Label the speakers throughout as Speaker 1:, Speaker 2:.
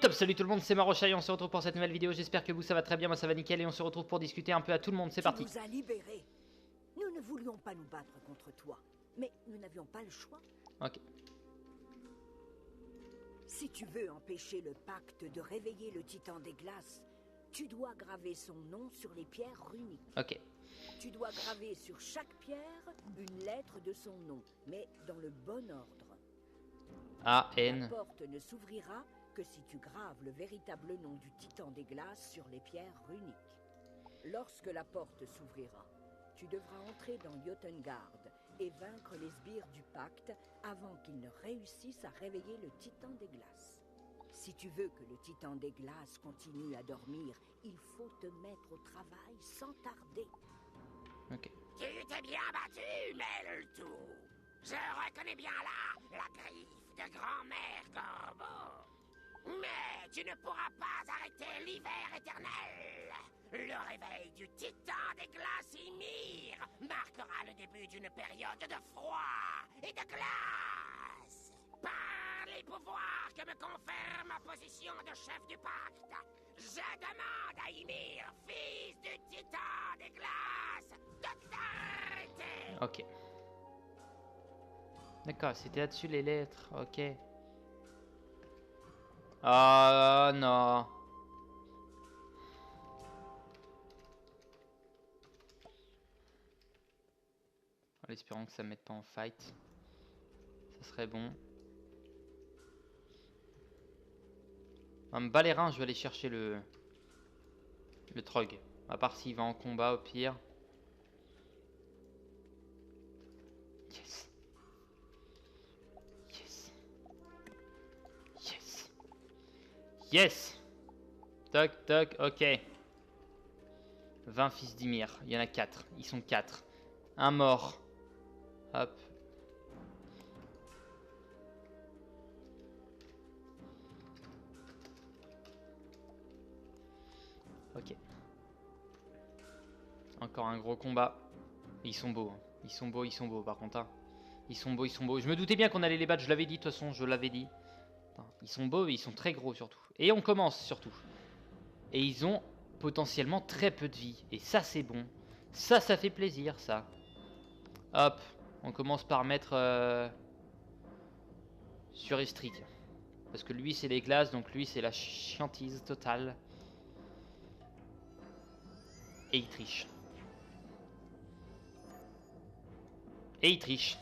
Speaker 1: Top, salut tout le monde, c'est Marochai, on se retrouve pour cette nouvelle vidéo, j'espère que vous ça va très bien, moi ça va nickel et on se retrouve pour discuter un peu à tout le monde, c'est parti.
Speaker 2: Tu nous as libérés. Nous ne voulions pas nous battre contre toi, mais nous n'avions pas le choix.
Speaker 1: Ok,
Speaker 2: Si tu veux empêcher le pacte de réveiller le titan des glaces, tu dois graver son nom sur les pierres runiques.
Speaker 1: ok,
Speaker 2: Tu dois graver sur chaque pierre une lettre de son nom, mais dans le bon ordre.
Speaker 1: A,
Speaker 2: La
Speaker 1: N,
Speaker 2: porte ne s'ouvrira que si tu graves le véritable nom du titan des glaces sur les pierres runiques. Lorsque la porte s'ouvrira, tu devras entrer dans Jotengard et vaincre les sbires du pacte avant qu'ils ne réussissent à réveiller le titan des glaces. Si tu veux que le titan des glaces continue à dormir, il faut te mettre au travail sans tarder.
Speaker 1: ok.
Speaker 3: Tu t'es bien battu, Meltou. Je reconnais bien là la griffe de grand-mère Corbeau. Mais tu ne pourras pas arrêter l'hiver éternel. Le réveil du titan des glaces Ymir marquera le début d'une période de froid et de glace. Par les pouvoirs que me confère ma position de chef du pacte, je demande à Ymir, fils du titan des glaces, de t'arrêter.
Speaker 1: Ok. D'accord, c'était là-dessus les lettres, ok. Oh non. En espérant que ça me mette pas en fight. Ça serait bon. On me bat les reins, je vais aller chercher le Trog. À part s'il va en combat au pire. Yes. Yes. Yes. Yes. Toc toc, ok. 20 fils d'Ymir, il y en a 4. Ils sont 4. Un mort. Hop. Ok. Encore un gros combat. Ils sont beaux. Hein. Ils sont beaux par contre. Hein. Ils sont beaux. Je me doutais bien qu'on allait les battre, je l'avais dit de toute façon, je l'avais dit. Enfin, ils sont beaux et ils sont très gros surtout. Et on commence surtout. Et ils ont potentiellement très peu de vie. Et ça c'est bon. Ça fait plaisir ça. Hop. On commence par mettre sur Istrid. Parce que lui c'est les glaces, donc lui c'est la chiantise totale. Et il triche. Et il triche.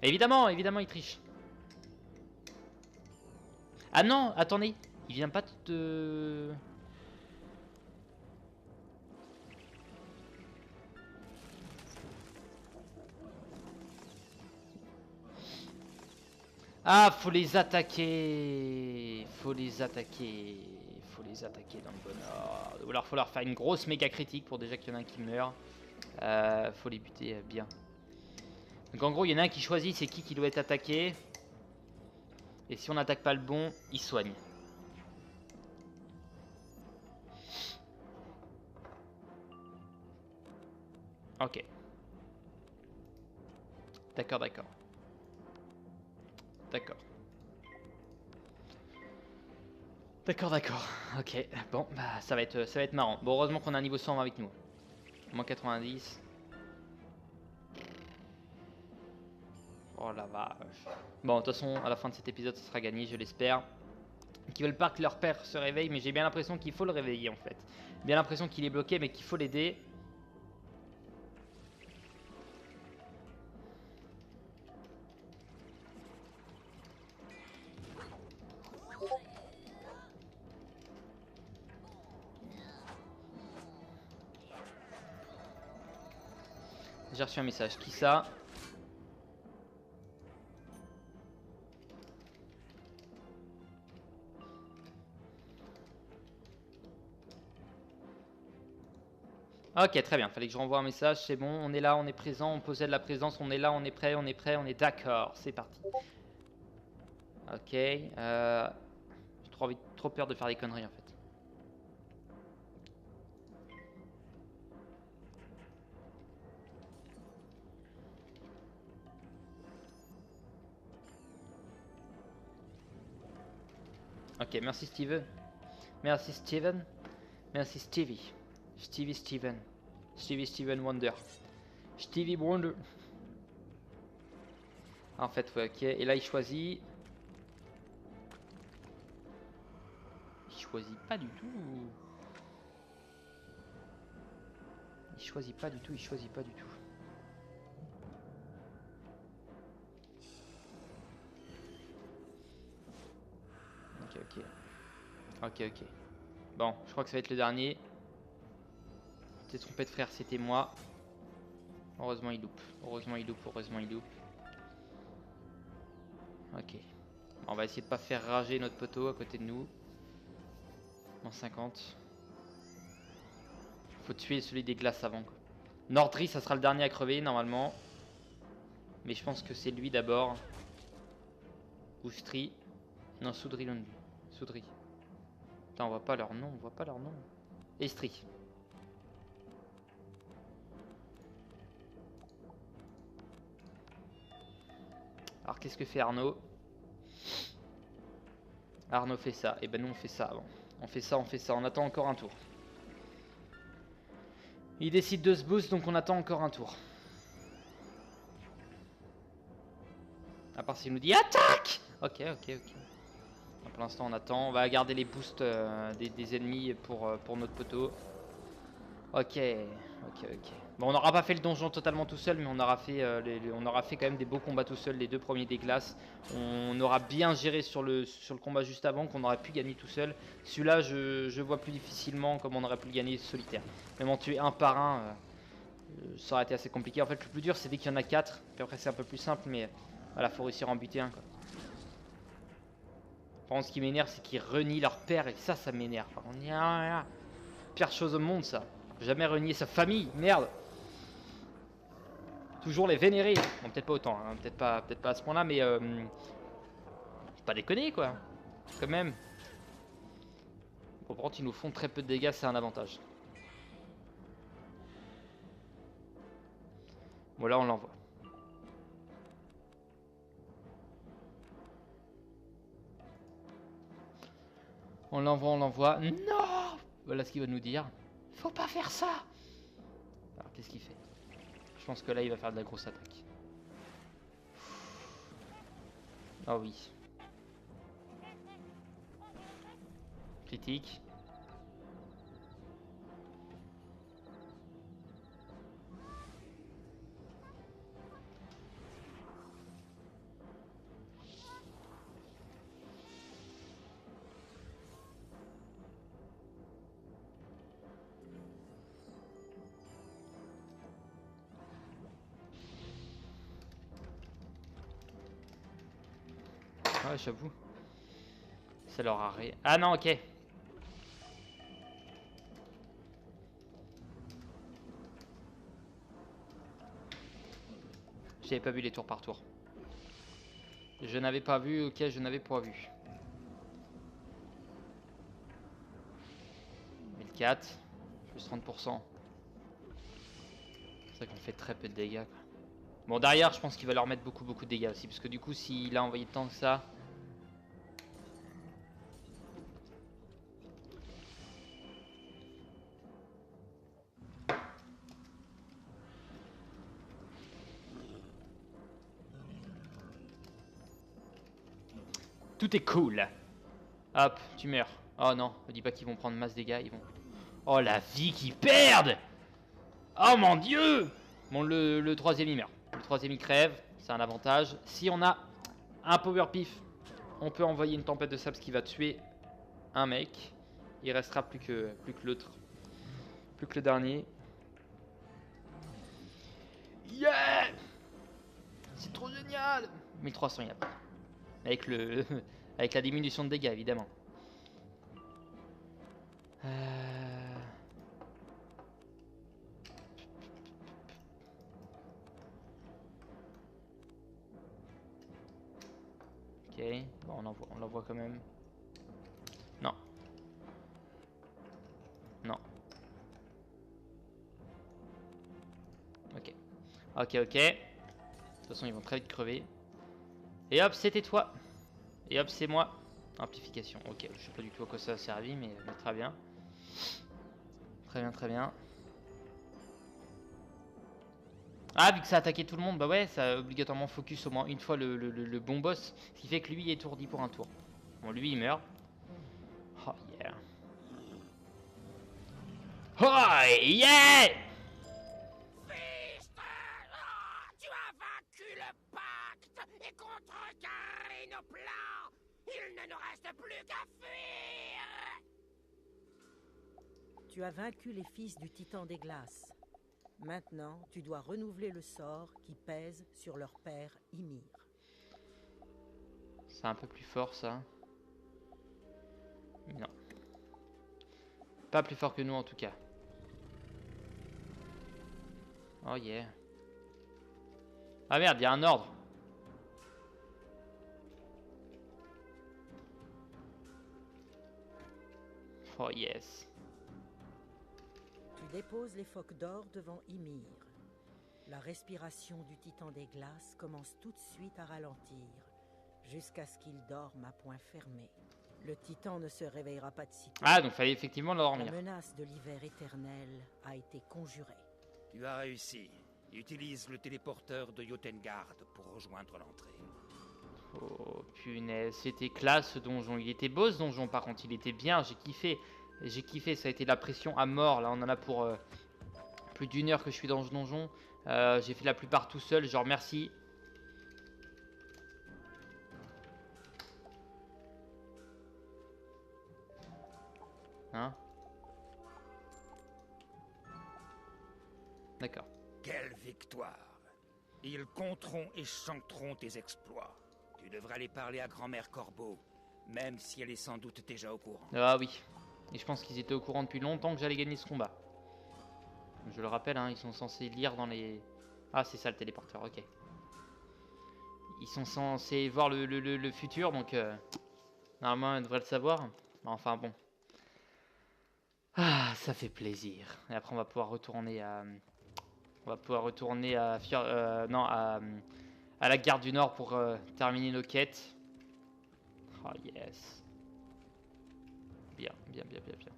Speaker 1: Évidemment, il triche. Ah non, attendez. Il vient pas de... Ah, faut les attaquer. Faut les attaquer dans le bon ordre. Ou alors faut leur faire une grosse méga critique pour déjà qu'il y en a un qui meurt. Faut les buter bien. Donc en gros, il y en a un qui choisit c'est qui doit être attaqué. Et si on n'attaque pas le bon, il soigne. Ok. D'accord. Ok, bon, bah ça va être marrant. Bon, heureusement qu'on a un niveau 100 avec nous. Moins 90. Oh la vache. Bon, de toute façon, à la fin de cet épisode, ça sera gagné, je l'espère. Qui veulent pas que leur père se réveille, mais j'ai bien l'impression qu'il faut le réveiller en fait. Bien l'impression qu'il est bloqué, mais qu'il faut l'aider. J'ai reçu un message. Qui ça? Ok, très bien. Fallait que je renvoie un message. C'est bon, on est là, on est présent, on possède la présence, on est là, on est prêt, on est d'accord. C'est parti. Ok. J'ai trop peur de faire des conneries en fait. Ok. Ok, merci Steven. Merci Steven. Merci Stevie. Stevie Steven. Stevie Steven Wonder. Stevie Wonder. En fait, ouais, ok. Et là, il choisit. Il choisit pas du tout. Il choisit pas du tout. Il choisit pas du tout. Ok, ok. Ok, ok. Bon, je crois que ça va être le dernier. T'es trompé de frère, c'était moi. Heureusement, il loupe. Heureusement, il loupe. Heureusement, il loupe. Ok. On va essayer de pas faire rager notre poteau à côté de nous. En 50. Faut tuer celui des glaces avant. Quoi. Nordri, ça sera le dernier à crever normalement. Mais je pense que c'est lui d'abord. Ou Stri. Non, Soudri Lundi. Soudri. Putain, on voit pas leur nom. On voit pas leur nom. Et Stri. Alors qu'est-ce que fait Arnaud? Arnaud fait ça. Et ben nous on fait ça avant. On fait ça, on fait ça. On attend encore un tour. Il décide de se boost, donc on attend encore un tour. À part s'il nous dit attaque. Ok, ok, ok. Pour l'instant on attend. On va garder les boosts des ennemis pour notre poteau. Ok, ok, ok. Bon, on n'aura pas fait le donjon totalement tout seul, mais on aura fait, on aura fait quand même des beaux combats tout seul, les deux premiers des glaces. On aura bien géré sur le combat juste avant, qu'on aurait pu gagner tout seul. Celui-là, je vois plus difficilement comment on aurait pu le gagner solitaire. Même en tuer un par un, ça aurait été assez compliqué. En fait, le plus dur, c'est dès qu'il y en a 4. Puis après, c'est un peu plus simple, mais voilà, faut réussir à en buter un, quoi. Par contre, ce qui m'énerve, c'est qu'ils renient leur père, et ça m'énerve. Pire chose au monde, ça. Jamais renier sa famille, merde. Toujours les vénérer. Bon, peut-être pas autant, hein. Peut-être pas à ce point-là, mais pas déconner, quoi. Quand même. Bon, par contre, ils nous font très peu de dégâts, c'est un avantage. Bon, là, on l'envoie. On l'envoie, on l'envoie. Non! Voilà ce qu'il va nous dire. Faut pas faire ça! Alors, qu'est-ce qu'il fait? Je pense que là, il va faire de la grosse attaque. Ah oui. Critique. Ouais, j'avoue. Ça leur a rien. Ah non, ok. J'avais pas vu les tours par tour. Je n'avais pas vu, ok, je n'avais pas vu. 1004, plus 30%. C'est vrai qu'on fait très peu de dégâts, quoi. Bon, derrière, je pense qu'il va leur mettre beaucoup de dégâts aussi. Parce que du coup, s'il a envoyé tant que ça... Tout est cool. Hop, tu meurs. Oh non, me dis pas qu'ils vont prendre masse dégâts, ils vont... Oh, la vie qu'ils perdent! Oh mon dieu! Bon, le troisième il meurt. Le troisième il crève, c'est un avantage. Si on a un power pif, on peut envoyer une tempête de sable qui va tuer un mec. Il restera plus que l'autre. Plus que le dernier. Yeah! C'est trop génial! 1300 il a pris. Avec le... avec la diminution de dégâts évidemment. Ok, bon, on l'envoie quand même. Non. Non. Ok. Ok, ok. De toute façon, ils vont très vite crever. Et hop, c'était toi. Et hop, c'est moi. Amplification, ok, je sais pas du tout à quoi ça a servi, mais très bien. Très bien, très bien. Ah, vu que ça a attaqué tout le monde, bah ouais, ça a obligatoirement focus au moins une fois le bon boss. Ce qui fait que lui il est étourdi pour un tour. Bon, lui il meurt. Oh yeah. Oh yeah!
Speaker 3: Fist! Tu as vaincu le pacte et contrecarré nos plans. Il ne nous reste plus qu'à fuir.
Speaker 2: Tu as vaincu les fils du Titan des Glaces. Maintenant, tu dois renouveler le sort qui pèse sur leur père Ymir.
Speaker 1: C'est un peu plus fort ça. Non. Pas plus fort que nous en tout cas. Oh yeah. Ah merde, il y a un ordre. Oh yes.
Speaker 2: Tu déposes les phoques d'or devant Ymir. La respiration du Titan des Glaces commence tout de suite à ralentir, jusqu'à ce qu'il dorme à point fermé. Le Titan ne se réveillera pas de sitôt.
Speaker 1: Ah, donc fallait effectivement
Speaker 2: La
Speaker 1: dormir.
Speaker 2: menace de l'hiver éternel a été conjurée.
Speaker 4: Tu as réussi. Utilise le téléporteur de Jotengard pour rejoindre l'entrée.
Speaker 1: Oh punaise, c'était classe ce donjon. Il était beau ce donjon par contre, il était bien, j'ai kiffé. J'ai kiffé, ça a été la pression à mort. Là on en a pour plus d'une heure que je suis dans ce donjon. J'ai fait la plupart tout seul, je remercie. Hein? D'accord.
Speaker 4: Quelle victoire! Ils compteront et chanteront tes exploits. Tu devrais aller parler à grand-mère Corbeau, même si elle est sans doute déjà au courant.
Speaker 1: Ah oui. Et je pense qu'ils étaient au courant depuis longtemps que j'allais gagner ce combat. Je le rappelle, hein, ils sont censés lire dans les... Ah, c'est ça le téléporteur, ok. Ils sont censés voir le futur, donc... normalement, ils devraient le savoir. Enfin, bon. Ah, ça fait plaisir. Et après, on va pouvoir retourner à... On va pouvoir retourner à... non, à la gare du Nord pour terminer nos quêtes. Oh, yes. Bien, bien, bien, bien, bien.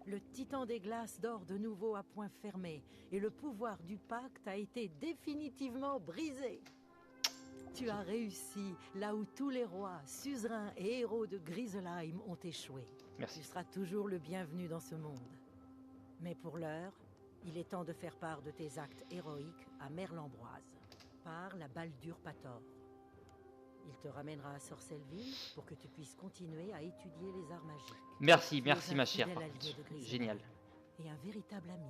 Speaker 2: Le Titan des Glaces dort de nouveau à point fermé et le pouvoir du pacte a été définitivement brisé. Tu as réussi là où tous les rois, suzerains et héros de Griselheim ont échoué.
Speaker 1: Merci.
Speaker 2: Tu seras toujours le bienvenu dans ce monde. Mais pour l'heure, il est temps de faire part de tes actes héroïques à Merlambroise, par la Baldur-Pator. Il te ramènera à Sorcelville pour que tu puisses continuer à étudier les arts magiques.
Speaker 1: Merci,
Speaker 2: Tu es
Speaker 1: merci
Speaker 2: un
Speaker 1: ma chère.
Speaker 2: fidèle
Speaker 1: par
Speaker 2: allié
Speaker 1: contre.
Speaker 2: de Griselheim
Speaker 1: Génial.
Speaker 2: et un véritable ami.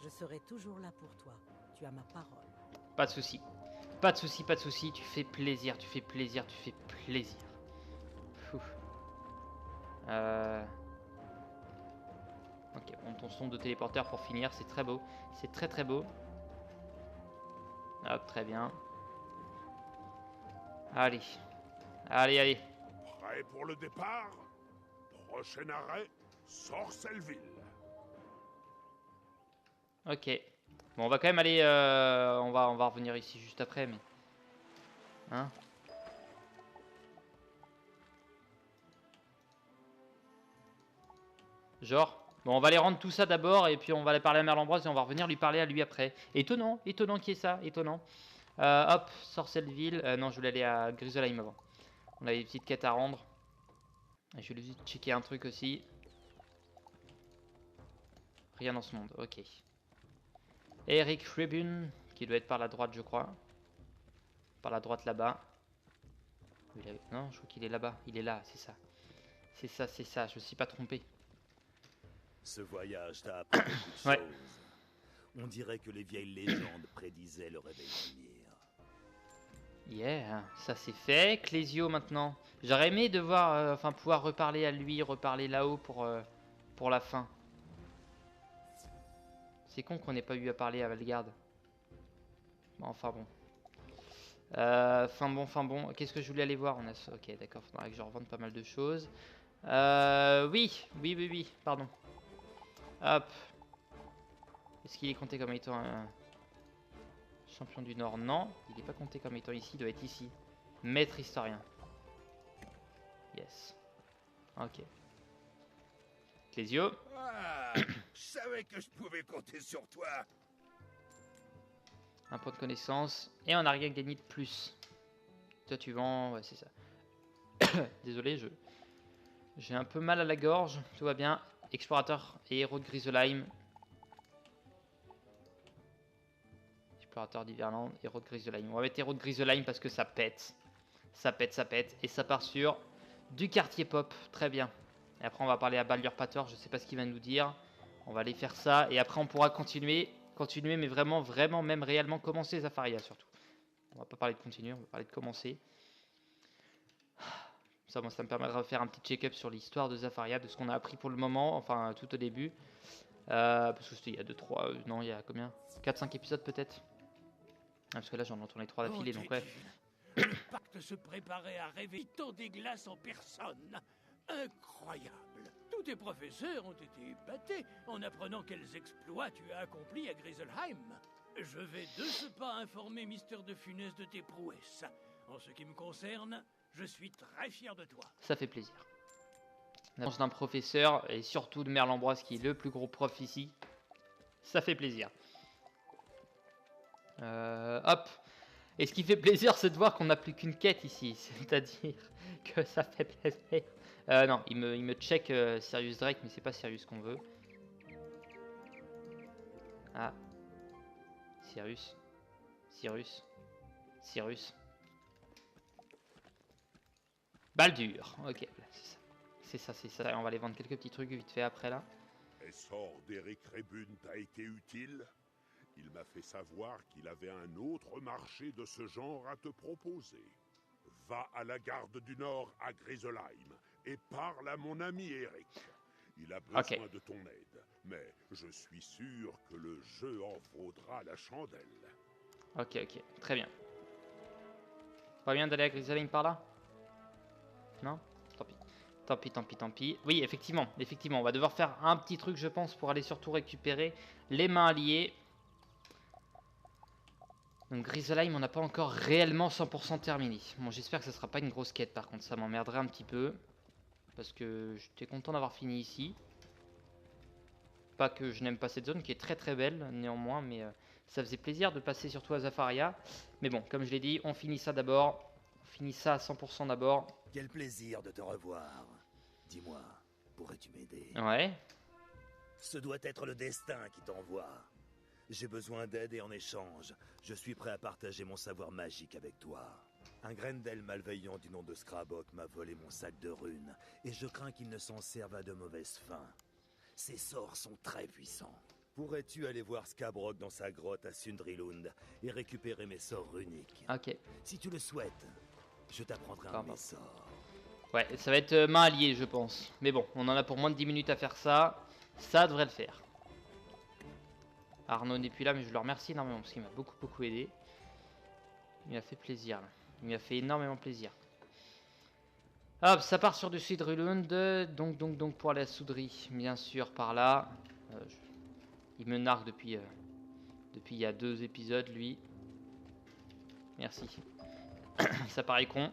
Speaker 2: Je serai toujours là pour toi. Tu as ma parole.
Speaker 1: Pas de souci. Pas de souci, pas de souci. Tu fais plaisir, tu fais plaisir, tu fais plaisir. Fou. Ok, on ton son de téléporteur pour finir. C'est très beau. C'est très très beau. Hop, très bien. Allez. Allez, allez.
Speaker 5: Prêt pour le départ? Prochain arrêt, Sorcelville.
Speaker 1: Ok. Bon, on va quand même aller... on va revenir ici juste après, mais... Hein? Genre... Bon, on va aller rendre tout ça d'abord, et puis on va aller parler à Merlambroise, et on va revenir lui parler à lui après. Étonnant, étonnant qu'il y ait ça, étonnant. Hop, Sorcelville. Non, je voulais aller à Griselheim avant. On a des petites quêtes à rendre. Et je vais juste checker un truc aussi. Rien dans ce monde, ok. Eric Tribune, qui doit être par la droite, je crois. Par la droite là-bas. Non, je crois qu'il est là-bas. Il est là, c'est ça. C'est ça, c'est ça. Je me suis pas trompé.
Speaker 6: Ce voyage t'a appris beaucoup de
Speaker 1: Ouais.
Speaker 6: choses. On dirait que les vieilles légendes prédisaient le réveil d'Ymir.
Speaker 1: Yeah, ça c'est fait. Clésio maintenant. J'aurais aimé devoir, enfin pouvoir reparler à lui, reparler là-haut pour la fin. C'est con qu'on n'ait pas eu à parler à Valgarde. Bon, enfin bon. Fin bon. Qu'est-ce que je voulais aller voir? Ok, d'accord. Faudrait que je revende pas mal de choses. Oui. Pardon. Hop. Est-ce qu'il est compté comme étant un champion du Nord? Non, il n'est pas compté comme étant ici. Il doit être ici. Maître historien. Yes. Ok. Clésio.
Speaker 6: Ah, je savais que je pouvais compter sur toi.
Speaker 1: Un point de connaissance. Et on n'a rien gagné de plus. Toi tu vends... Ouais c'est ça. Désolé, j'ai un peu mal à la gorge. Tout va bien. Explorateur et héros de Griselheim. Explorateur d'Iverland, héros de Griselheim. On va mettre héros de Griselheim parce que ça pète. Ça pète, ça pète. Et ça part sur du quartier pop. Très bien. Et après on va parler à Baldur Pater. Je sais pas ce qu'il va nous dire. On va aller faire ça. Et après on pourra continuer. Continuer mais vraiment, vraiment, même réellement commencer Zafaria surtout. On va pas parler de continuer, on va parler de commencer. Ça, moi, ça me permettra de faire un petit check-up sur l'histoire de Zafaria, de ce qu'on a appris pour le moment, enfin tout au début. Parce que c'était il y a 2-3, non, il y a combien 4-5 épisodes peut-être. Parce que là j'en ai tourné 3 d'affilée, donc ouais.
Speaker 7: Le pacte se préparait à réveiller tant des glaces en personne. Incroyable. Tous tes professeurs ont été épatés en apprenant quels exploits tu as accomplis à Griselheim. Je vais de ce pas informer Mister de Funès de tes prouesses. En ce qui me concerne, je suis très fier de toi.
Speaker 1: Ça fait plaisir. L'annonce d'un professeur, et surtout de Merlambroise qui est le plus gros prof ici. Ça fait plaisir. Hop. Et ce qui fait plaisir, c'est de voir qu'on n'a plus qu'une quête ici. C'est-à-dire que ça fait plaisir. Non, il me check Sirius Drake, mais c'est pas Sirius qu'on veut. Ah. Cyrus. Cyrus. Cyrus. Baldur. Ok, c'est ça. C'est ça, c'est ça. On va aller vendre quelques petits trucs vite fait après là.
Speaker 5: Essor d'Eric Rebun t'a été utile? Il m'a fait savoir qu'il avait un autre marché de ce genre à te proposer. Va à la garde du Nord à Griselheim et parle à mon ami Eric. Il a besoin de ton aide, mais je suis sûr que le jeu en vaudra la chandelle.
Speaker 1: Ok, ok, très bien. Pas bien d'aller à Griselheim par là? Non? Tant pis. Tant pis, tant pis, tant pis. Oui, effectivement, effectivement, on va devoir faire un petit truc, je pense, pour aller surtout récupérer les mains alliées. Donc Griselheim, on n'a pas encore réellement 100% terminé. Bon, j'espère que ça sera pas une grosse quête, par contre, ça m'emmerderait un petit peu. Parce que j'étais content d'avoir fini ici. Pas que je n'aime pas cette zone, qui est très très belle, néanmoins, mais ça faisait plaisir de passer surtout à Zafaria. Mais bon, comme je l'ai dit, on finit ça d'abord. On finit ça à 100% d'abord.
Speaker 6: Quel plaisir de te revoir. Dis-moi, pourrais-tu m'aider?
Speaker 1: Ouais.
Speaker 6: Ce doit être le destin qui t'envoie. J'ai besoin d'aide et en échange, je suis prêt à partager mon savoir magique avec toi. Un Grendel malveillant du nom de Skrabok m'a volé mon sac de runes, et je crains qu'il ne s'en serve à de mauvaises fins. Ses sorts sont très puissants. Pourrais-tu aller voir Skabrok dans sa grotte à Sundrilund et récupérer mes sorts runiques?
Speaker 1: Ok.
Speaker 6: Si tu le souhaites, je t'apprendrai un de mes sorts.
Speaker 1: Ouais, ça va être main alliée, je pense. Mais bon, on en a pour moins de 10 minutes à faire ça. Ça devrait le faire. Arnaud n'est plus là, mais je le remercie énormément parce qu'il m'a beaucoup aidé. Il m'a fait plaisir, là. Il m'a fait énormément plaisir. Hop, ça part sur du Sundrilund. Donc pour aller à Souderie, bien sûr, par là. Il me nargue depuis il y a 2 épisodes, lui. Merci. Ça paraît con.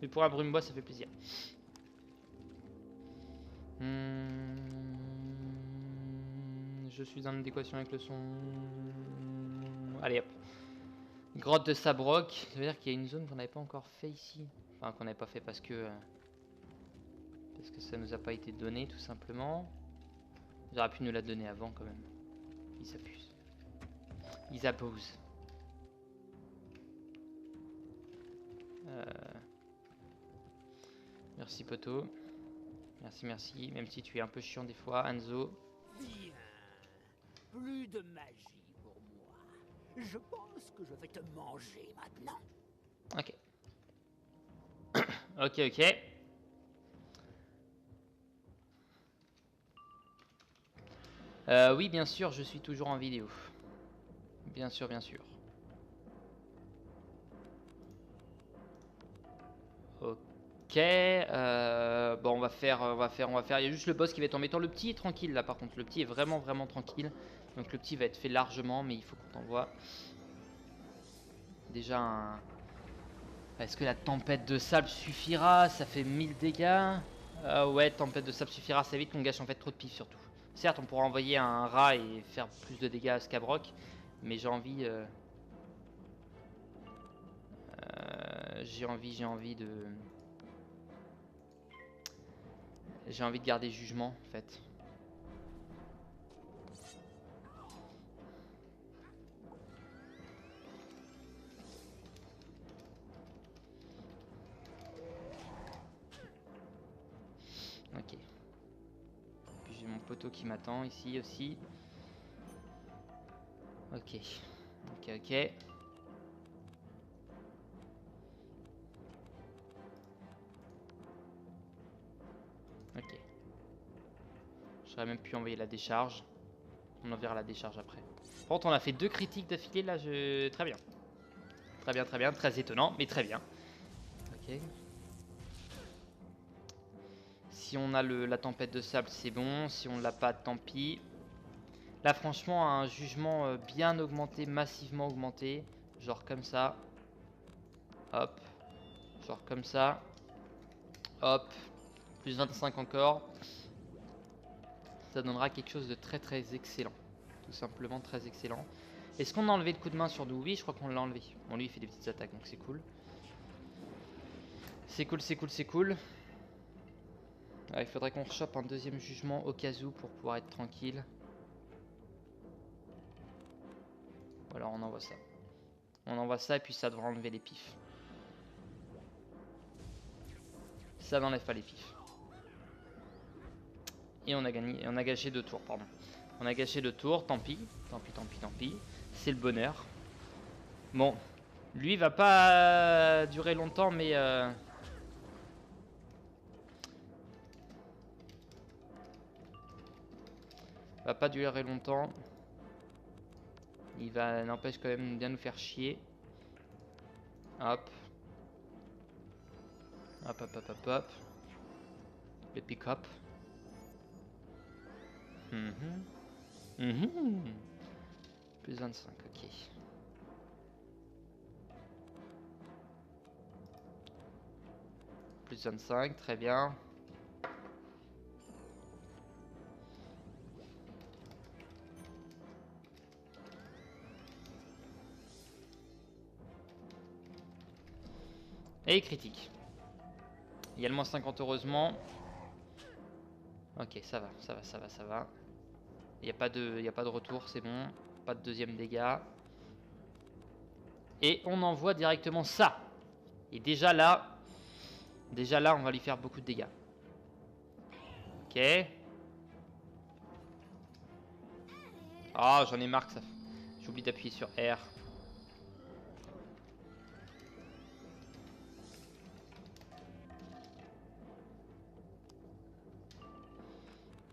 Speaker 1: Mais pour un Brume-Bois, ça fait plaisir. Je suis en adéquation avec le son. Allez hop. Grotte de Sabrok. Ça veut dire qu'il y a une zone qu'on n'avait pas encore fait ici. Enfin, qu'on n'avait pas fait parce que ça nous a pas été donné, tout simplement. Ils auraient pu nous la donner avant, quand même. Ils s'abusent. Ils abusent. Merci, poteau. Merci. Même si tu es un peu chiant des fois, Anzo.
Speaker 7: Bien. Plus de magie pour moi. Je pense que je vais te manger maintenant.
Speaker 1: Ok. Ok. Oui, bien sûr, je suis toujours en vidéo. Bien sûr. Ok. Bon, on va faire. Il y a juste le boss qui va être embêtant. Le petit est tranquille là, par contre. Le petit est vraiment tranquille. Donc le petit va être fait largement, mais il faut qu'on t'envoie déjà Est-ce que la tempête de sable suffira? Ça fait 1000 dégâts. Ouais, tempête de sable suffira, ça évite qu'on gâche en fait trop de pif surtout. Certes, on pourra envoyer un rat et faire plus de dégâts à Scabrock, mais j'ai envie... j'ai envie de... J'ai envie de garder jugement en fait. Ok. Puis j'ai mon poteau qui m'attend ici aussi. Ok. Ok. Ok. J'aurais même pu envoyer la décharge. On enverra la décharge après. Par contre, on a fait 2 critiques d'affilée là. Très bien. Très bien, très bien. Très étonnant, mais très bien. Ok. Si on a la tempête de sable, c'est bon. Si on l'a pas, tant pis. Là, franchement, un jugement bien augmenté, massivement augmenté. Genre comme ça. Hop. Genre comme ça. Hop. Plus 25 encore. Ça donnera quelque chose de très très excellent. Tout simplement très excellent. Est-ce qu'on a enlevé le coup de main sur nous? Oui, je crois qu'on l'a enlevé. Bon, lui, il fait des petites attaques, donc c'est cool. C'est cool, c'est cool, c'est cool. Il faudrait qu'on rechoppe un deuxième jugement au cas où pour pouvoir être tranquille. Ou alors on envoie ça. On envoie ça et puis ça devra enlever les pifs. Ça n'enlève pas les pifs. Et on a gagné, on a gâché 2 tours, pardon. On a gâché 2 tours, tant pis. Tant pis, tant pis, tant pis. C'est le bonheur. Bon, lui va pas durer longtemps, mais... va pas durer longtemps. Il va, n'empêche quand même bien nous faire chier. Hop. Hop, hop, hop, hop, hop. Le pick-up. Plus 25, ok. Plus 25, très bien. Et critique. Il y a le moins 50 heureusement. Ok, ça va, ça va, ça va, ça va. Il n'y a pas de retour, c'est bon. Pas de deuxième dégâts. Et on envoie directement ça. Et déjà là, on va lui faire beaucoup de dégâts. Ok. Ah, j'en ai marre que ça. J'oublie d'appuyer sur R.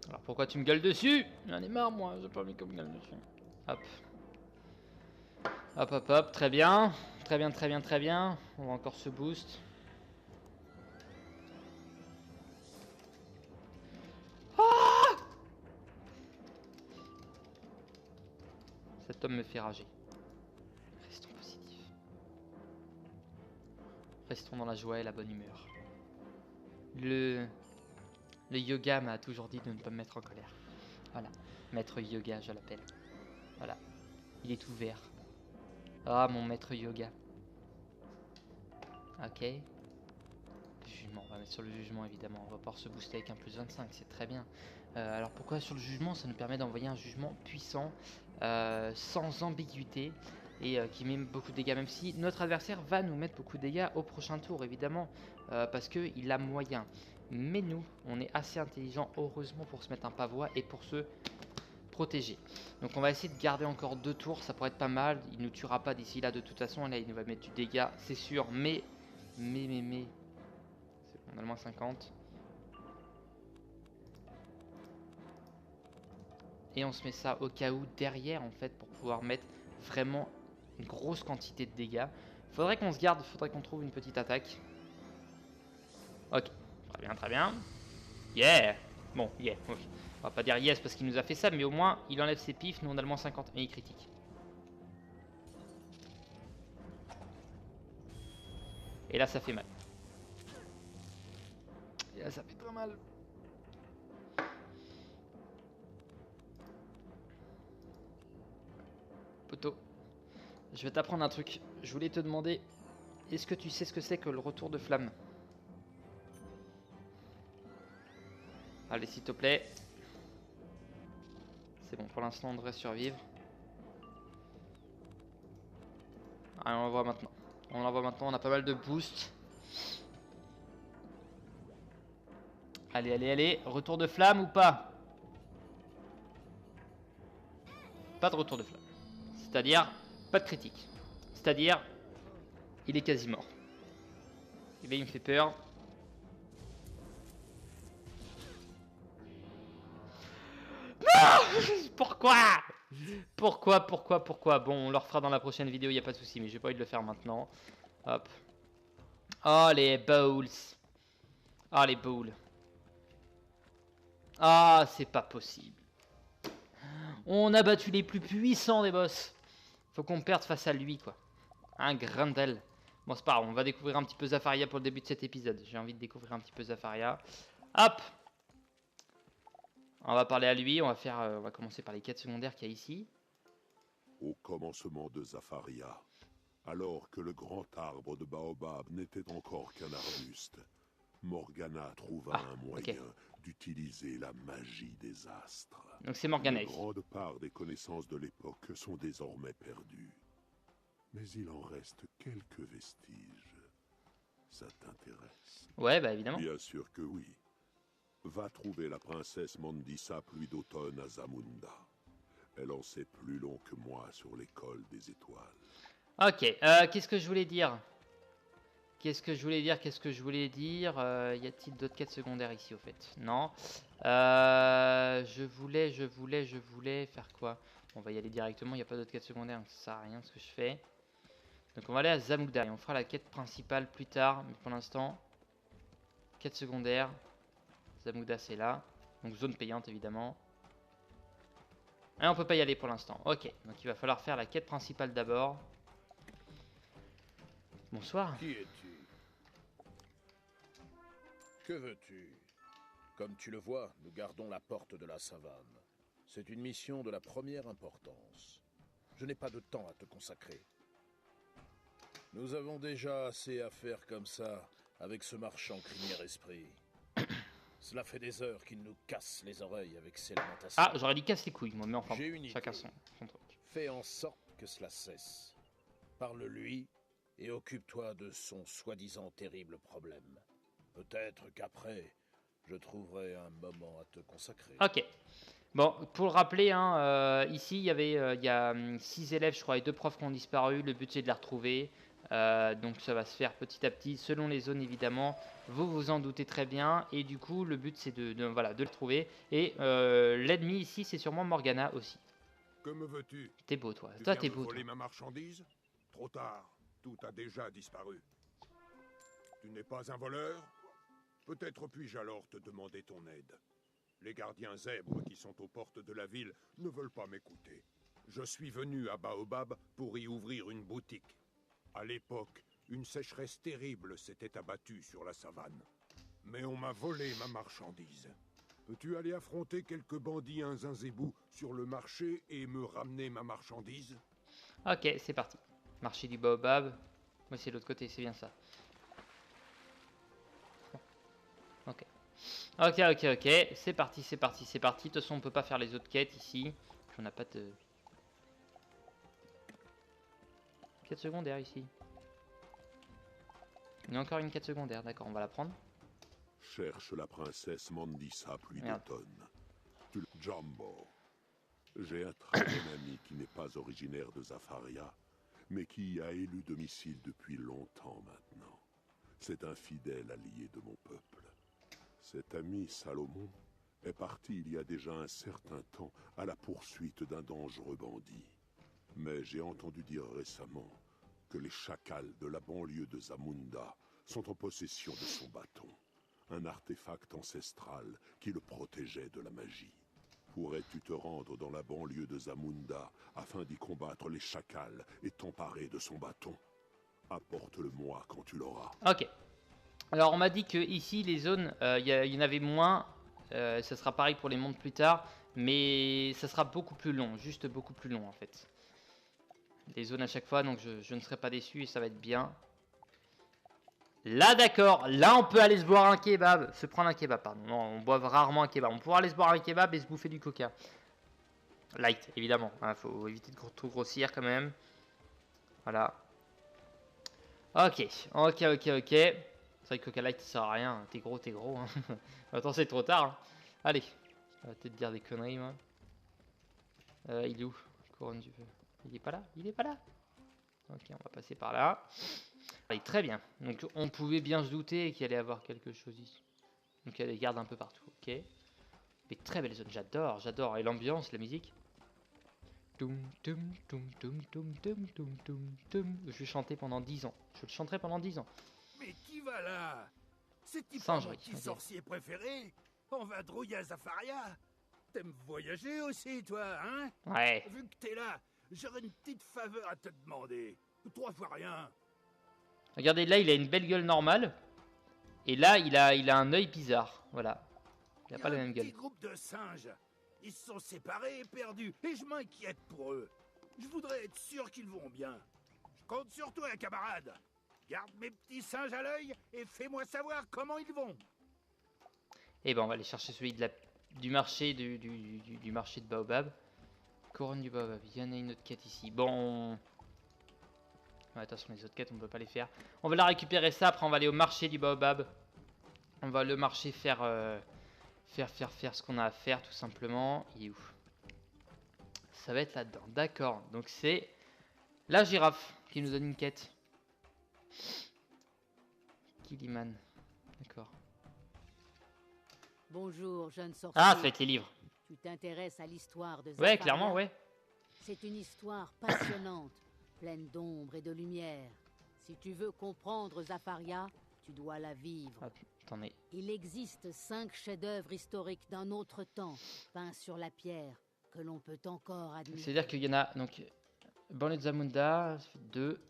Speaker 1: Alors pourquoi tu me gueules dessus? J'en ai marre moi, j'ai pas envie qu'on me gueule dessus. Hop. Hop, hop, hop, très bien. Très bien, très bien, très bien. On va encore se boost. Ah! Cet homme me fait rager. Restons positifs. Restons dans la joie et la bonne humeur. Le yoga m'a toujours dit de ne pas me mettre en colère. Voilà. Maître yoga, je l'appelle. Voilà. Il est ouvert. Ah, mon maître yoga. Ok. Jugement, on va mettre sur le jugement évidemment. On va pouvoir se booster avec un plus 25, c'est très bien. Alors pourquoi sur le jugement? Ça nous permet d'envoyer un jugement puissant, sans ambiguïté, et qui met beaucoup de dégâts. Même si notre adversaire va nous mettre beaucoup de dégâts au prochain tour évidemment, parce qu'il a moyen. Mais nous, on est assez intelligent heureusement pour se mettre un pavois et pour se protéger. Donc on va essayer de garder encore 2 tours, ça pourrait être pas mal. Il nous tuera pas d'ici là de toute façon. Là il nous va mettre du dégât, c'est sûr. Mais on a le moins 50. Et on se met ça au cas où derrière en fait pour pouvoir mettre vraiment une grosse quantité de dégâts. Faudrait qu'on se garde, faudrait qu'on trouve une petite attaque. Ok, très bien, très bien. Yeah. Bon, yeah, ok. On va pas dire yes parce qu'il nous a fait ça, mais au moins il enlève ses pifs, nous on a le moins 50 et il critique. Et là, ça fait mal. Et là, ça fait très mal. Poto, je vais t'apprendre un truc. Je voulais te demander, est-ce que tu sais ce que c'est que le retour de flamme? Allez, s'il te plaît. C'est bon, pour l'instant, on devrait survivre. Allez, on l'envoie maintenant. On l'envoie maintenant, on a pas mal de boost. Allez, allez, allez. Retour de flamme ou pas? Pas de retour de flamme. C'est-à-dire, pas de critique. C'est-à-dire, il est quasi mort. Et là, il me fait peur. Non. Pourquoi? Pourquoi? Bon, on le refera dans la prochaine vidéo, il n'y a pas de souci, mais j'ai pas envie de le faire maintenant. Hop. Oh, les bowls. Ah, les bowls. Ah, c'est pas possible. On a battu les plus puissants des boss. Faut qu'on perde face à lui, quoi. Un Grendel. Bon, c'est pas grave, on va découvrir un petit peu Zafaria pour le début de cet épisode. J'ai envie de découvrir un petit peu Zafaria. Hop. On va parler à lui, on va commencer par les quêtes secondaires qu'il y a ici.
Speaker 5: Au commencement de Zafaria, alors que le grand arbre de Baobab n'était encore qu'un arbuste, Morgana trouva un moyen d'utiliser la magie des astres.
Speaker 1: Donc c'est Morgana
Speaker 5: Une
Speaker 1: ici.
Speaker 5: grande part des connaissances de l'époque sont désormais perdues. Mais il en reste quelques vestiges. Ça t'intéresse?
Speaker 1: Ouais, bah évidemment.
Speaker 5: Bien sûr que oui. Va trouver la princesse Mandissa Pluie d'automne à Zamunda. Elle en sait plus long que moi sur l'école des étoiles.
Speaker 1: Ok, qu'est-ce que je voulais dire? Y a-t-il d'autres quêtes secondaires ici au fait? Non. Je voulais faire quoi? On va y aller directement, il n'y a pas d'autres quêtes secondaires, donc ça sert à rien ce que je fais. Donc on va aller à Zamunda et on fera la quête principale plus tard, mais pour l'instant, quête secondaire. Zamunda c'est là, donc zone payante évidemment. Et on peut pas y aller pour l'instant. Ok, donc il va falloir faire la quête principale d'abord. Bonsoir.
Speaker 8: Qui es-tu? Que veux-tu? Comme tu le vois, nous gardons la porte de la savane. C'est une mission de la première importance. Je n'ai pas de temps à te consacrer. Nous avons déjà assez à faire comme ça avec ce marchand crinière-esprit. Cela fait des heures qu'il nous casse les oreilles avec ses lamentations.
Speaker 1: Ah, j'aurais dit casse les couilles, moi, mais enfin,
Speaker 8: J'ai une
Speaker 1: chacun
Speaker 8: idée.
Speaker 1: son truc.
Speaker 8: Fais en sorte que cela cesse. Parle-lui et occupe-toi de son soi-disant terrible problème. Peut-être qu'après, je trouverai un moment à te consacrer.
Speaker 1: Ok. Bon, pour le rappeler, hein, ici, il y a 6 élèves, je crois, et 2 profs qui ont disparu. Le but, c'est de les retrouver. Donc ça va se faire petit à petit, selon les zones évidemment. Vous vous en doutez très bien. Et du coup, le but, c'est de le trouver. Et l'ennemi ici, c'est sûrement Morgana aussi.
Speaker 5: Que me veux-tu?
Speaker 1: T'es beau, toi.
Speaker 5: Tu
Speaker 1: Toi,
Speaker 5: viens
Speaker 1: t'es
Speaker 5: me
Speaker 1: beau,
Speaker 5: voler
Speaker 1: toi.
Speaker 5: ma marchandise? Trop tard. Tout a déjà disparu. Tu n'es pas un voleur? Peut-être puis-je alors te demander ton aide. Les gardiens zèbres qui sont aux portes de la ville ne veulent pas m'écouter. Je suis venu à Baobab pour y ouvrir une boutique. À l'époque, une sécheresse terrible s'était abattue sur la savane. Mais on m'a volé ma marchandise. Peux-tu aller affronter quelques bandits un zinzébou sur le marché et me ramener ma marchandise?
Speaker 1: Ok, c'est parti. Marché du Baobab. Moi, c'est l'autre côté, c'est bien ça. Ok. Ok. C'est parti. De toute façon, on peut pas faire les autres quêtes ici. On n'a pas de... Quête secondaire ici. Il y a encore une quête secondaire, d'accord, on va la prendre.
Speaker 5: Cherche la princesse Mandissa Pluie d'automne. Jumbo. J'ai un très bon ami qui n'est pas originaire de Zafaria, mais qui y a élu domicile depuis longtemps maintenant. C'est un fidèle allié de mon peuple. Cet ami, Salomon, est parti il y a déjà un certain temps à la poursuite d'un dangereux bandit. Mais j'ai entendu dire récemment que les chacals de la banlieue de Zamunda sont en possession de son bâton, un artefact ancestral qui le protégeait de la magie. Pourrais-tu te rendre dans la banlieue de Zamunda afin d'y combattre les chacals et t'emparer de son bâton? Apporte-le-moi quand tu l'auras.
Speaker 1: Ok. Alors on m'a dit que ici les zones, il y en avait moins. Ça sera pareil pour les mondes plus tard, mais ça sera beaucoup plus long, juste beaucoup plus long en fait. Des zones à chaque fois, donc je ne serai pas déçu et ça va être bien. Là d'accord, là on peut aller se boire un kebab, se prendre un kebab, pardon. Non, on boit rarement un kebab. On pourra aller se boire un kebab et se bouffer du coca. Light, évidemment. Hein, faut éviter de trop grossir quand même. Voilà. Ok. C'est vrai que Coca Light ça sert à rien. T'es gros, hein. Attends, c'est trop tard. Hein. Allez. On va peut-être dire des conneries, moi. Il est où? Couronne du feu. Il est pas là? Il est pas là? Ok, on va passer par là. Allez, très bien. Donc on pouvait bien se douter qu'il allait y avoir quelque chose ici. Donc il y a des gardes un peu partout. Ok. Mais très belle zone. J'adore. Et l'ambiance, la musique. Je vais chanter pendant 10 ans. Je le chanterai pendant 10 ans.
Speaker 7: Mais qui va là? C'est-il pas
Speaker 1: Singerie,
Speaker 7: mon petit
Speaker 1: ok.
Speaker 7: sorcier préféré? On va drouiller à Zafaria. T'aimes voyager aussi, toi, hein?
Speaker 1: Ouais.
Speaker 7: Vu que t'es là, j'aurais une petite faveur à te demander. 3 fois rien.
Speaker 1: Regardez, là, il a une belle gueule normale. Et là, il a un œil bizarre. Voilà. Il a pas la même
Speaker 7: Un petit
Speaker 1: gueule.
Speaker 7: groupe de singes. Ils se sont séparés et perdus, et je m'inquiète pour eux. Je voudrais être sûr qu'ils vont bien. Je compte sur toi, camarade. Garde mes petits singes à l'œil et fais-moi savoir comment ils vont.
Speaker 1: Et ben, on va aller chercher celui de du marché du marché de Baobab. Couronne du Baobab. Il y en a une autre quête ici. Bon. Ouais, attention, les autres quêtes, on ne peut pas les faire. On va la récupérer ça. Après, on va aller au marché du Baobab. On va le marché faire ce qu'on a à faire, tout simplement. Il est où? Ça va être là-dedans. D'accord. Donc, c'est la girafe qui nous donne une quête. Kiliman. D'accord.
Speaker 9: Bonjour, jeune sorcier.
Speaker 1: Ah, ça va être les livres.
Speaker 9: Tu t'intéresses à l'histoire de
Speaker 1: Ouais,
Speaker 9: Zafaria?
Speaker 1: clairement, ouais.
Speaker 9: C'est une histoire passionnante, pleine d'ombre et de lumière. Si tu veux comprendre Zafaria, tu dois la vivre.
Speaker 1: Attendez.
Speaker 9: Il existe 5 chefs-d'œuvre historiques d'un autre temps, peints sur la pierre, que l'on peut encore admirer.
Speaker 1: C'est-à-dire qu'il y en a, donc, banlieue de Zamunda, ça fait 2,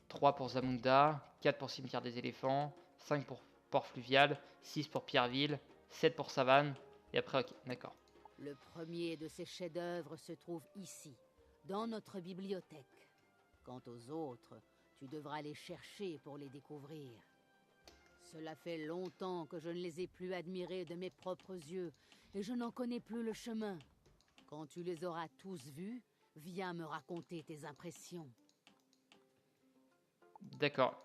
Speaker 1: 3 pour Zamunda, 4 pour cimetière des éléphants, 5 pour port fluvial, 6 pour Pierreville, 7 pour Savane, et après, ok, d'accord.
Speaker 9: Le premier de ces chefs-d'œuvre se trouve ici, dans notre bibliothèque. Quant aux autres, tu devras les chercher pour les découvrir. Cela fait longtemps que je ne les ai plus admirés de mes propres yeux, et je n'en connais plus le chemin. Quand tu les auras tous vus, viens me raconter tes impressions.
Speaker 1: D'accord.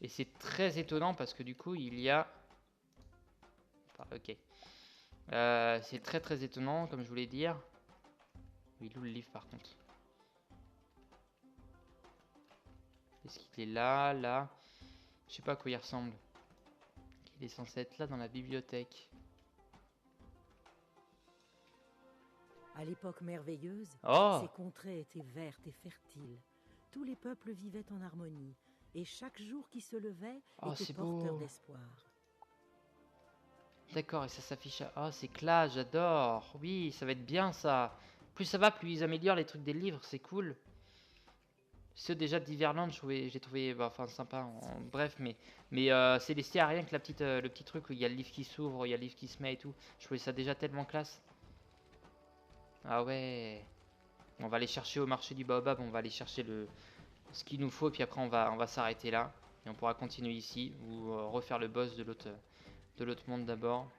Speaker 1: Et c'est très étonnant parce que du coup, il y a... Enfin, ok. C'est très étonnant, comme je voulais dire. Il est où le livre, par contre? Est-ce qu'il est là, là? Je sais pas à quoi il ressemble. Il est censé être là dans la bibliothèque.
Speaker 10: À l'époque merveilleuse,
Speaker 1: Oh!
Speaker 10: ces contrées étaient vertes et fertiles. Tous les peuples vivaient en harmonie, et chaque jour qui se levait
Speaker 1: Oh,
Speaker 10: était
Speaker 1: c'est
Speaker 10: porteur
Speaker 1: beau.
Speaker 10: d'espoir.
Speaker 1: D'accord, et ça s'affiche à... Oh, c'est classe, j'adore. Oui, ça va être bien, ça. Plus ça va, plus ils améliorent les trucs des livres, c'est cool. Ceux déjà d'Iverland, j'ai trouvé bah, enfin, sympa. Bref, mais c'est laissé à rien que le petit truc où il y a le livre qui s'ouvre, il y a le livre qui se met et tout. Je trouvais ça déjà tellement classe. Ah ouais. On va aller chercher au marché du Baobab, on va aller chercher ce qu'il nous faut, puis après on va s'arrêter là. Et on pourra continuer ici, ou refaire le boss de l'autre monde d'abord.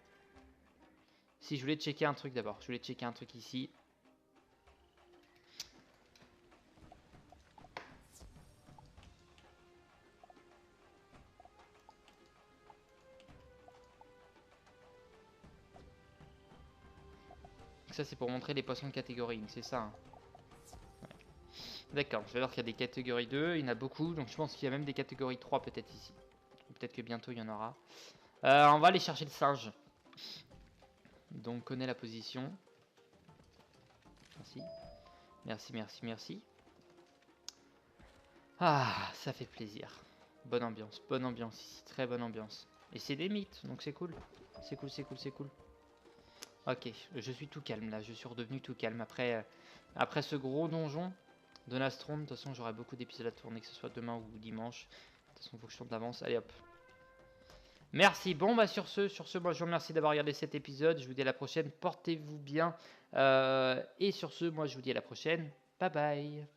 Speaker 1: Si, je voulais checker un truc d'abord. Je voulais checker un truc ici. Ça, c'est pour montrer les poissons de catégorie 1, c'est ça. Hein. Ouais. D'accord, je vais voir qu'il y a des catégories 2, il y en a beaucoup, donc je pense qu'il y a même des catégories 3 peut-être ici. Ou peut-être que bientôt il y en aura. On va aller chercher le singe. Donc, on connaît la position. Merci. Ah, ça fait plaisir. Bonne ambiance ici, très bonne ambiance. Et c'est des mythes, donc c'est cool. C'est cool. Ok, je suis tout calme là, je suis redevenu tout calme après ce gros donjon. Donastron, de toute façon, j'aurai beaucoup d'épisodes à tourner, que ce soit demain ou dimanche. De toute façon, il faut que je tourne d'avance. Allez hop. Merci. Bon, bah sur ce, moi je vous remercie d'avoir regardé cet épisode. Je vous dis à la prochaine. Portez-vous bien. Et sur ce, moi je vous dis à la prochaine. Bye bye.